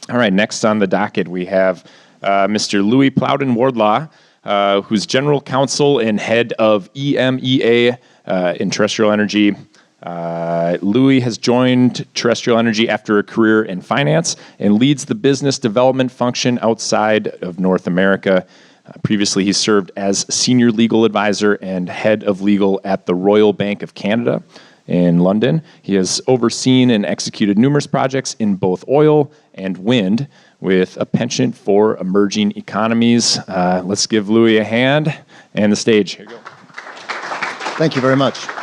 All right, next on the docket we have Mr. Louis Plowden-Wardlaw, who's General Counsel and Head of EMEA in Terrestrial Energy. Louis has joined Terrestrial Energy after a career in finance and leads the business development function outside of North America. Previously, he served as Senior Legal Advisor and Head of Legal at the Royal Bank of Canada in London. He has overseen and executed numerous projects in both oil and wind with a penchant for emerging economies. Let's give Louis a hand and the stage. Here you go. Thank you very much. Let's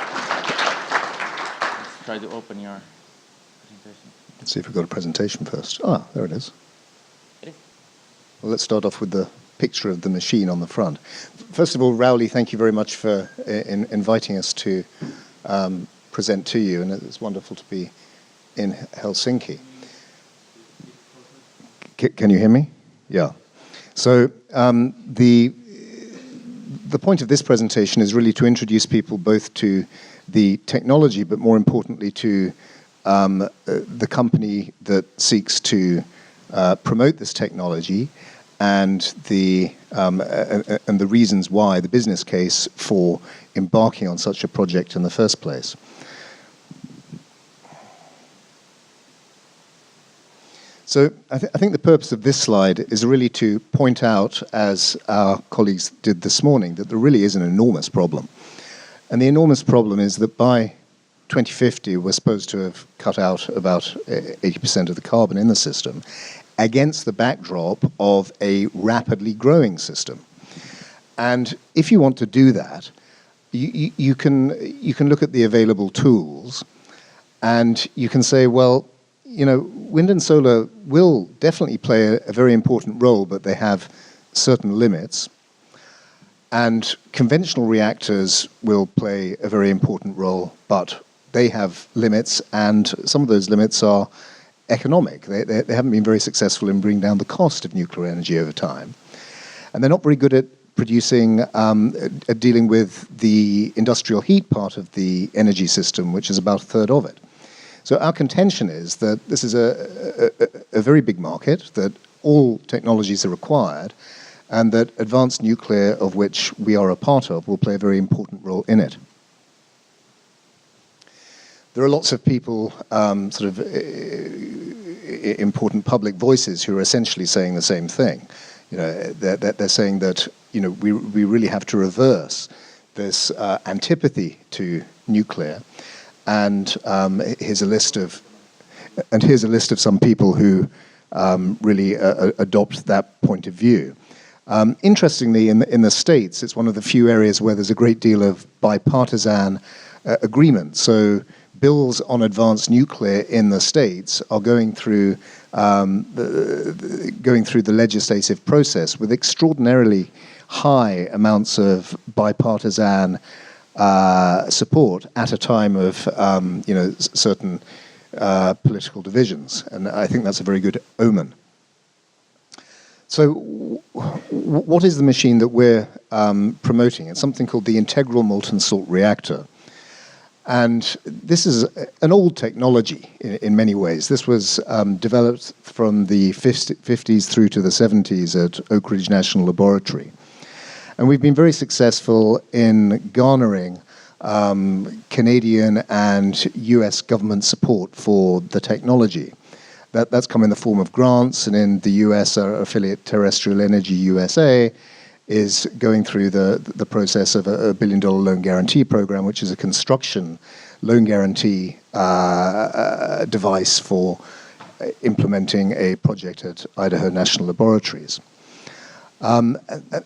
try to open your presentation. Let's see if we've got a presentation first. Ah, there it is. Ready? Well, let's start off with the picture of the machine on the front. First of all, Rauli, thank you very much for inviting us to present to you, and it's wonderful to be in Helsinki. Can you hear me? Yeah. So the point of this presentation is really to introduce people both to the technology, but more importantly to the company that seeks to promote this technology, and the reasons why, the business case for embarking on such a project in the first place. So I think the purpose of this slide is really to point out, as our colleagues did this morning, that there really is an enormous problem. And the enormous problem is that by 2050, we're supposed to have cut out about 80% of the carbon in the system against the backdrop of a rapidly growing system. And if you want to do that, you can look at the available tools and you can say, well, you know, wind and solar will definitely play a very important role, but they have certain limits. And conventional reactors will play a very important role, but they have limits, and some of those limits are economic. They haven't been very successful in bringing down the cost of nuclear energy over time. And they're not very good at producing, at dealing with the industrial heat part of the energy system, which is about a third of it. So our contention is that this is a very big market, that all technologies are required, and that advanced nuclear, of which we are a part of, will play a very important role in it. There are lots of people, important public voices, who are essentially saying the same thing. You know, they're saying that, you know, we really have to reverse this antipathy to nuclear. And here's a list of some people who really adopt that point of view. Interestingly, in the States, it's one of the few areas where there's a great deal of bipartisan agreement. So bills on advanced nuclear in the States are going through the legislative process with extraordinarily high amounts of bipartisan support at a time of certain political divisions, and I think that's a very good omen. So what is the machine that we're promoting? It's something called the Integral Molten Salt Reactor. And this is an old technology in many ways. This was developed from the 50s through to the 70s at Oak Ridge National Laboratory. And we've been very successful in garnering Canadian and US government support for the technology. That's come in the form of grants, and in the US, our affiliate Terrestrial Energy USA is going through the process of a $1 billion loan guarantee program, which is a construction loan guarantee device for implementing a project at Idaho National Laboratories. And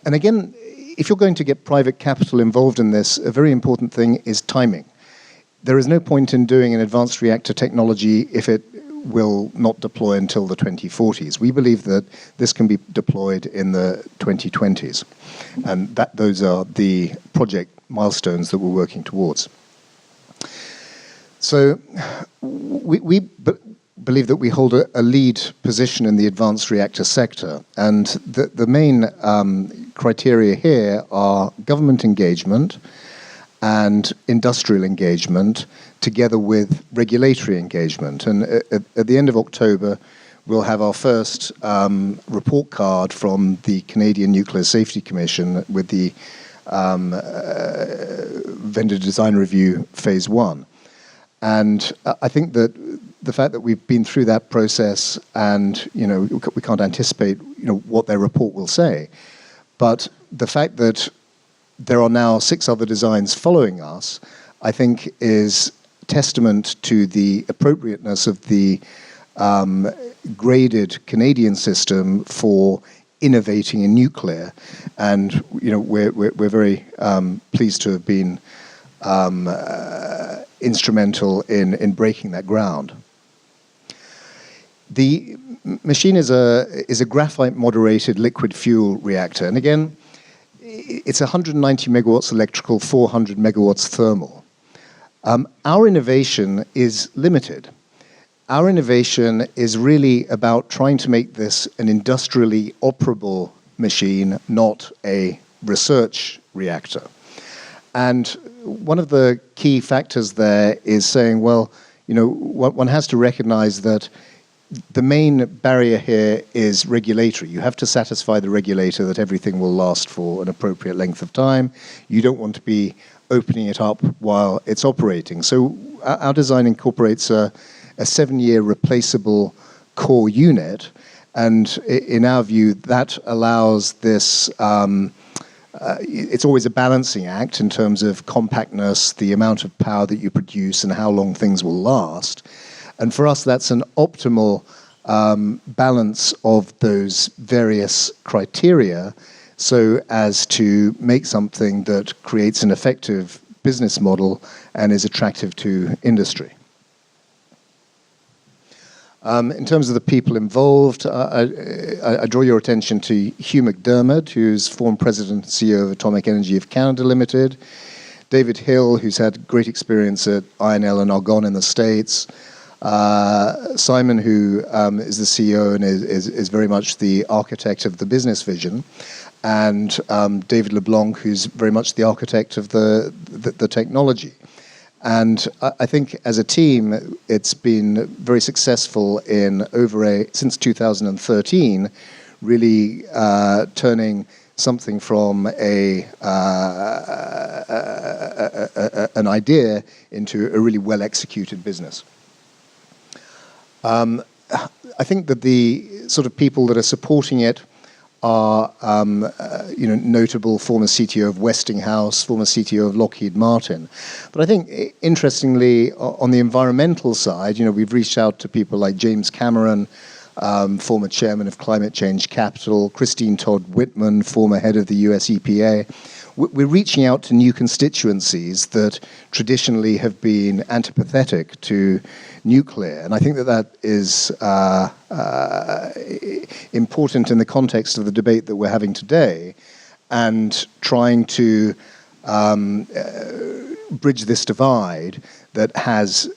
again, if you're going to get private capital involved in this, a very important thing is timing. There is no point in doing an advanced reactor technology if it will not deploy until the 2040s. We believe that this can be deployed in the 2020s. And those are the project milestones that we're working towards. So we believe that we hold a lead position in the advanced reactor sector. And the main criteria here are government engagement and industrial engagement, together with regulatory engagement. And at the end of October, we'll have our first report card from the Canadian Nuclear Safety Commission with the vendor design review phase 1. And I think that the fact that we've been through that process and, we can't anticipate, what their report will say, but the fact that there are now 6 other designs following us, I think is testament to the appropriateness of the graded Canadian system for innovating in nuclear. And, we're very pleased to have been instrumental in breaking that ground. The machine is a graphite moderated liquid fuel reactor, and again, it's 190 megawatts electrical, 400 megawatts thermal. Our innovation is limited. Our innovation is really about trying to make this an industrially operable machine, not a research reactor. And one of the key factors there is saying, well, one has to recognize that the main barrier here is regulatory. You have to satisfy the regulator that everything will last for an appropriate length of time. You don't want to be opening it up while it's operating. So our design incorporates a 7-year replaceable core unit, and in our view, that allows this. It's always a balancing act in terms of compactness, the amount of power that you produce, and how long things will last. And for us, that's an optimal balance of those various criteria so as to make something that creates an effective business model and is attractive to industry. In terms of the people involved, I draw your attention to Hugh McDermott, who's former president and CEO of Atomic Energy of Canada Limited, David Hill, who's had great experience at INL and Argonne in the States, Simon, who is the CEO and is very much the architect of the business vision, and David LeBlanc, who's very much the architect of the technology. And I think as a team, it's been very successful in since 2013, really turning something from an idea into a really well-executed business. I think that the sort of people that are supporting it are, notable former CTO of Westinghouse, former CTO of Lockheed Martin. But I think, interestingly, on the environmental side, we've reached out to people like James Cameron, former chairman of Climate Change Capital, Christine Todd Whitman, former head of the US EPA. We're reaching out to new constituencies that traditionally have been antipathetic to nuclear. And I think that is important in the context of the debate that we're having today, and trying to bridge this divide that has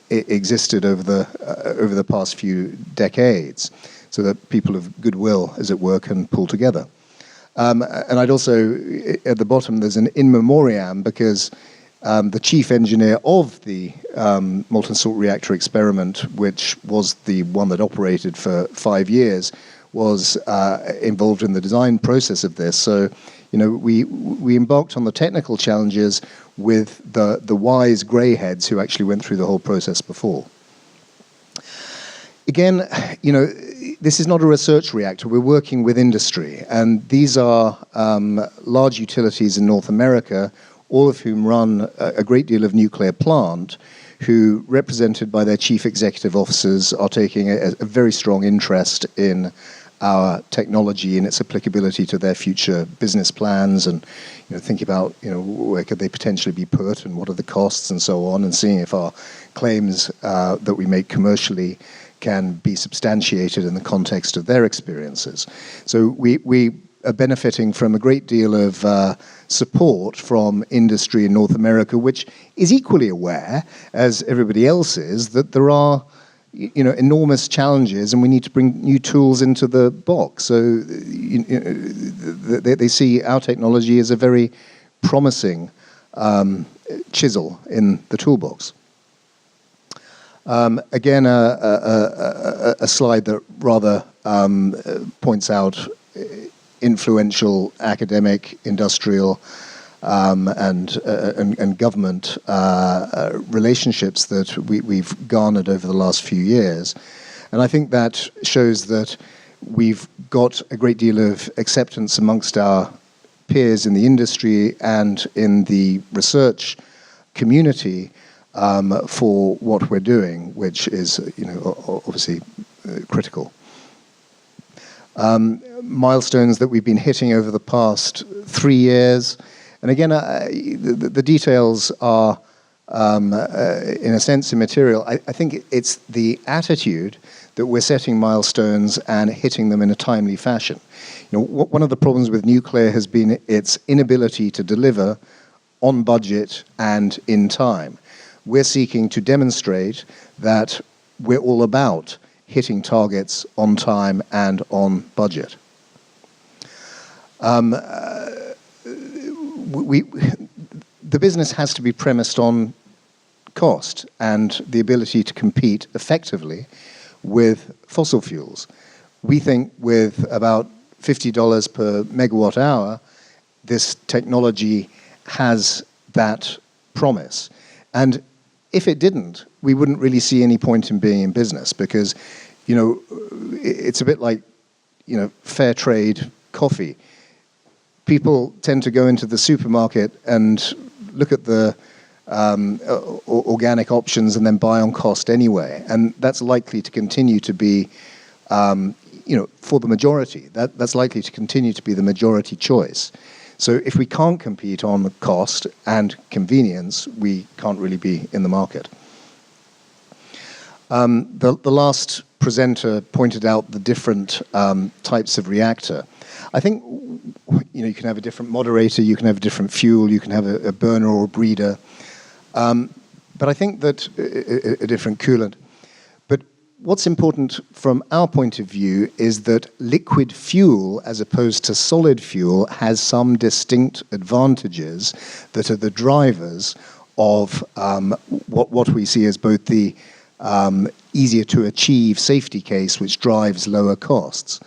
existed over the past few decades, so that people of goodwill, as it were, can pull together. And I'd also, at the bottom, there's an in memoriam, because the chief engineer of the molten salt reactor experiment, which was the one that operated for 5 years, was involved in the design process of this. So, we embarked on the technical challenges with the wise greyheads who actually went through the whole process before. Again, this is not a research reactor. We're working with industry, and these are large utilities in North America, all of whom run a great deal of nuclear plant, who, represented by their chief executive officers, are taking a very strong interest in our technology and its applicability to their future business plans, and thinking about where could they potentially be put and what are the costs and so on, and seeing if our claims that we make commercially can be substantiated in the context of their experiences. So we are benefiting from a great deal of support from industry in North America, which is equally aware, as everybody else is, that there are enormous challenges, and we need to bring new tools into the box. So they see our technology as a very promising chisel in the toolbox. Again, a slide that rather points out influential academic, industrial, and government relationships that we've garnered over the last few years. And I think that shows that we've got a great deal of acceptance amongst our peers in the industry and in the research community for what we're doing, which is, obviously critical. Milestones that we've been hitting over the past 3 years. And again, the details are, in a sense, immaterial. I think it's the attitude that we're setting milestones and hitting them in a timely fashion. One of the problems with nuclear has been its inability to deliver on budget and in time. We're seeking to demonstrate that we're all about hitting targets on time and on budget. The business has to be premised on cost and the ability to compete effectively with fossil fuels. We think with about $50 per megawatt hour, this technology has that promise. And if it didn't, we wouldn't really see any point in being in business because, it's a bit like, fair trade coffee. People tend to go into the supermarket and look at the organic options and then buy on cost anyway. And that's likely to continue to be, for the majority. That's likely to continue to be the majority choice. So if we can't compete on cost and convenience, we can't really be in the market. The last presenter pointed out the different types of reactor. I think, you can have a different moderator, you can have a different fuel, you can have a burner or a breeder. But I think that a different coolant. But what's important from our point of view is that liquid fuel, as opposed to solid fuel, has some distinct advantages that are the drivers of what we see as both the easier to achieve safety case, which drives lower costs.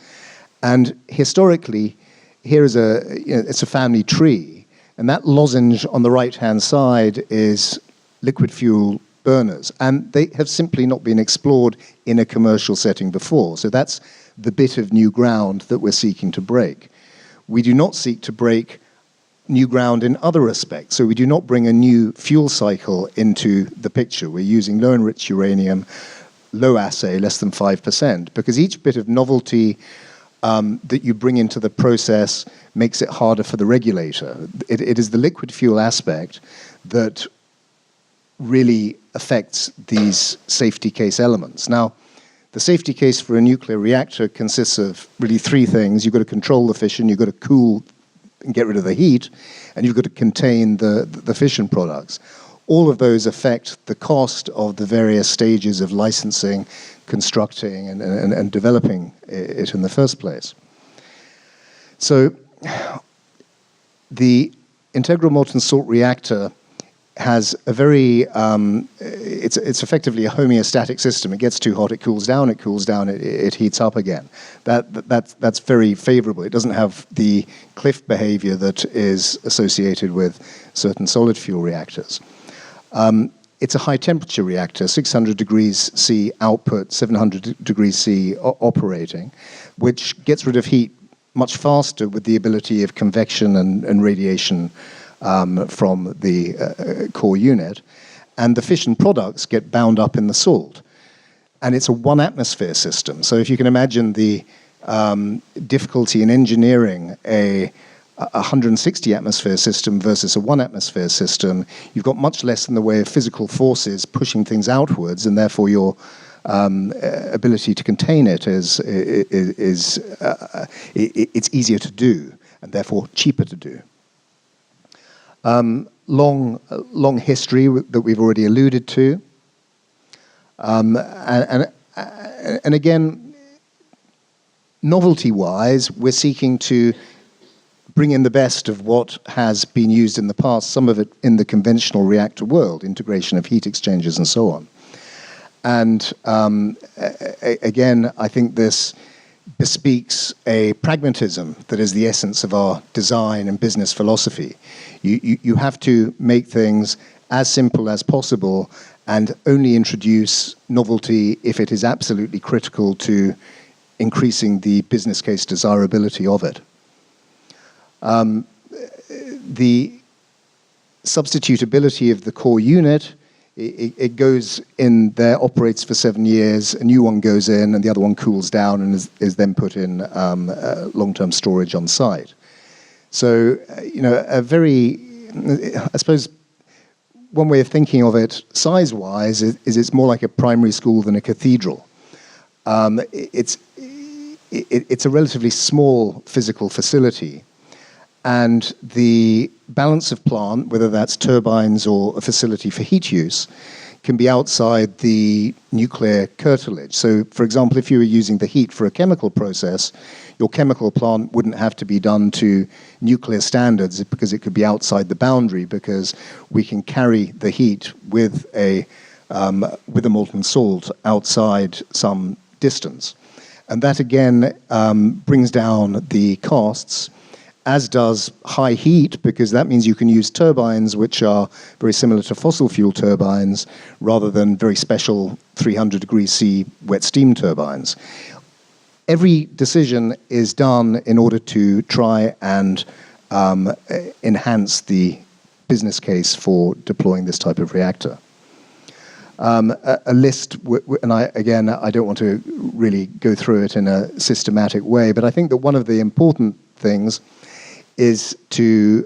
And historically, here is it's a family tree, and that lozenge on the right-hand side is liquid fuel burners, and they have simply not been explored in a commercial setting before. So that's the bit of new ground that we're seeking to break. We do not seek to break new ground in other respects. So we do not bring a new fuel cycle into the picture. We're using low enriched uranium, low assay, less than 5%, because each bit of novelty that you bring into the process makes it harder for the regulator. It is the liquid fuel aspect that really affects these safety case elements. Now, the safety case for a nuclear reactor consists of really three things. You've got to control the fission, you've got to cool and get rid of the heat, and you've got to contain the fission products. All of those affect the cost of the various stages of licensing, constructing, and developing it in the first place. So the integral molten salt reactor has a very, it's effectively a homeostatic system. It gets too hot, it cools down, it heats up again. That's very favorable. It doesn't have the cliff behavior that is associated with certain solid fuel reactors. It's a high temperature reactor, 600 degrees C output, 700 degrees C operating, which gets rid of heat much faster with the ability of convection and radiation from the core unit, and the fission products get bound up in the salt. And it's a 1 atmosphere system. So if you can imagine the difficulty in engineering a 160 atmosphere system versus a 1 atmosphere system, you've got much less in the way of physical forces pushing things outwards, and therefore your ability to contain it is it's easier to do, and therefore cheaper to do. Long history that we've already alluded to, and again, novelty-wise, we're seeking to bring in the best of what has been used in the past, some of it in the conventional reactor world, integration of heat exchangers and so on. And again, I think this bespeaks a pragmatism that is the essence of our design and business philosophy. You have to make things as simple as possible and only introduce novelty if it is absolutely critical to increasing the business case desirability of it. The substitutability of the core unit, it goes in there, operates for 7 years, a new one goes in, and the other one cools down and is then put in long-term storage on site. So, a very, I suppose, one way of thinking of it size-wise is it's more like a primary school than a cathedral. It's a relatively small physical facility, and the balance of plant, whether that's turbines or a facility for heat use, can be outside the nuclear curtilage. So, for example, if you were using the heat for a chemical process, your chemical plant wouldn't have to be done to nuclear standards because it could be outside the boundary, because we can carry the heat with a molten salt outside some distance. And that, again, brings down the costs, as does high heat, because that means you can use turbines which are very similar to fossil fuel turbines rather than very special 300 degrees C wet steam turbines. Every decision is done in order to try and enhance the business case for deploying this type of reactor. A list, and I don't want to really go through it in a systematic way, but I think that one of the important things is to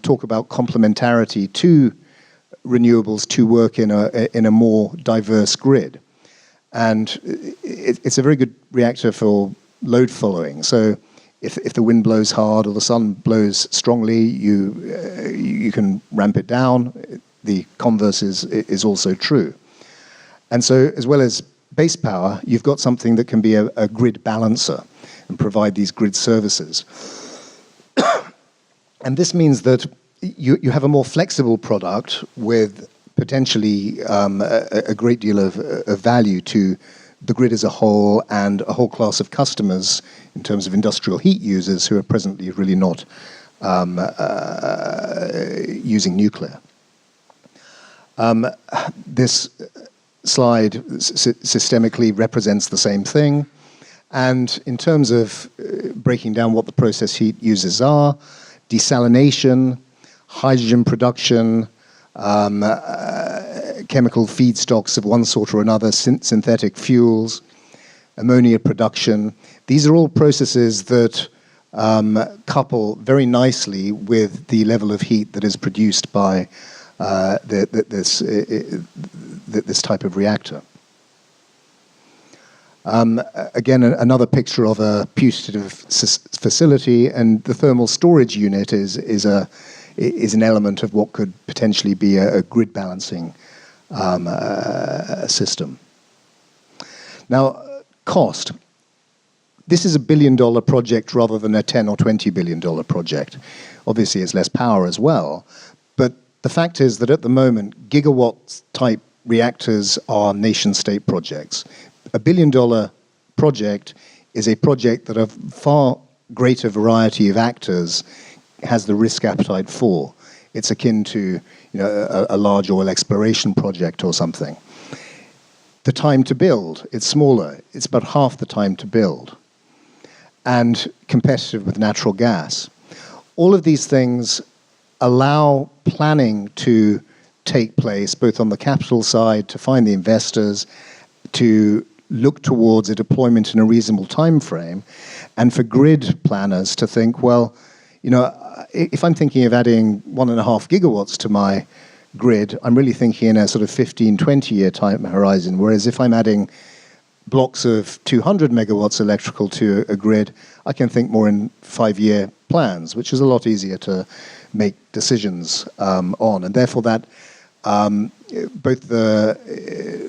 talk about complementarity to renewables to work in a more diverse grid. And it's a very good reactor for load following. So if the wind blows hard or the sun blows strongly, you can ramp it down. The converse is also true. And so, as well as base power, you've got something that can be a grid balancer and provide these grid services. And this means that you have a more flexible product with potentially a great deal of value to the grid as a whole and a whole class of customers in terms of industrial heat users who are presently really not using nuclear. This slide systemically represents the same thing. And in terms of breaking down what the process heat uses are, desalination, hydrogen production, chemical feedstocks of one sort or another, synthetic fuels, ammonia production. These are all processes that couple very nicely with the level of heat that is produced by this type of reactor. Again, another picture of a putative facility, and the thermal storage unit is an element of what could potentially be a grid balancing system. Now, cost. This is $1 billion project rather than a $10 or $20 billion project. Obviously, it's less power as well, but the fact is that at the moment, gigawatt-type reactors are nation-state projects. $1 billion project is a project that a far greater variety of actors has the risk appetite for. It's akin to a large oil exploration project or something. The time to build, it's smaller. It's about half the time to build. And competitive with natural gas. All of these things allow planning to take place, both on the capital side, to find the investors, to look towards a deployment in a reasonable time frame, and for grid planners to think, well, if I'm thinking of adding 1.5 gigawatts to my grid, I'm really thinking in a sort of 15, 20-year time horizon, whereas if I'm adding blocks of 200 megawatts electrical to a grid, I can think more in 5-year plans, which is a lot easier to make decisions on. And therefore that both the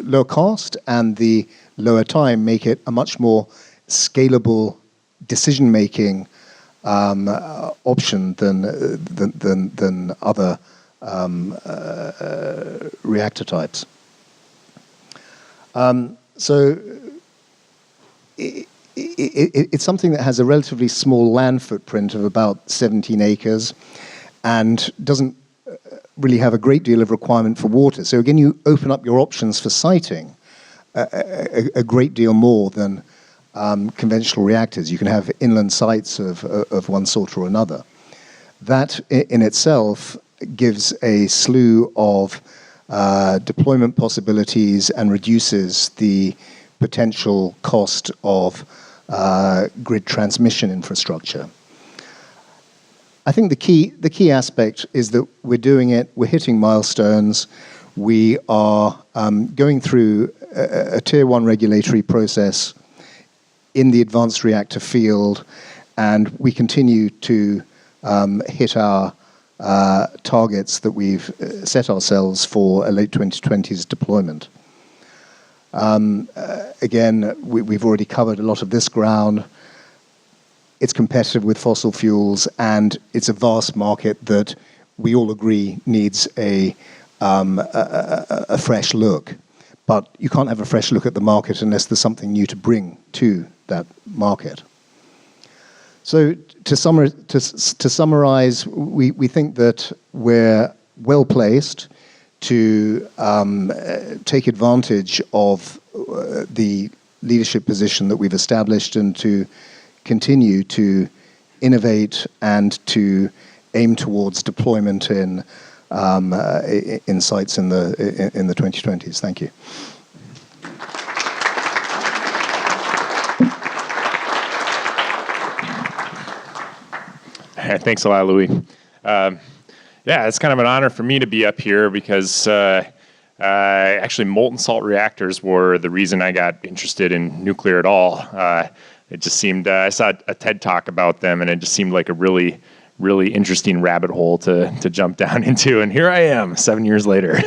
lower cost and the lower time make it a much more scalable decision-making option than other reactor types. So it's something that has a relatively small land footprint of about 17 acres and doesn't really have a great deal of requirement for water. So again, you open up your options for siting a great deal more than conventional reactors. You can have inland sites of one sort or another. That in itself gives a slew of deployment possibilities and reduces the potential cost of grid transmission infrastructure. I think the key aspect is that we're doing it, we're hitting milestones, we are going through a Tier 1 regulatory process in the advanced reactor field, and we continue to hit our targets that we've set ourselves for a late 2020s deployment. Again, we've already covered a lot of this ground. It's competitive with fossil fuels, and it's a vast market that we all agree needs a fresh look. But you can't have a fresh look at the market unless there's something new to bring to that market. So to summarize, we think that we're well placed to take advantage of the leadership position that we've established and to continue to innovate and to aim towards deployment in sites in the 2020s. Thank you. Thanks a lot, Louis. Yeah, it's kind of an honor for me to be up here because actually molten salt reactors were the reason I got interested in nuclear at all. It just seemed, I saw a TED Talk about them, and it just seemed like a really, really interesting rabbit hole to jump down into. And here I am, 7 years later.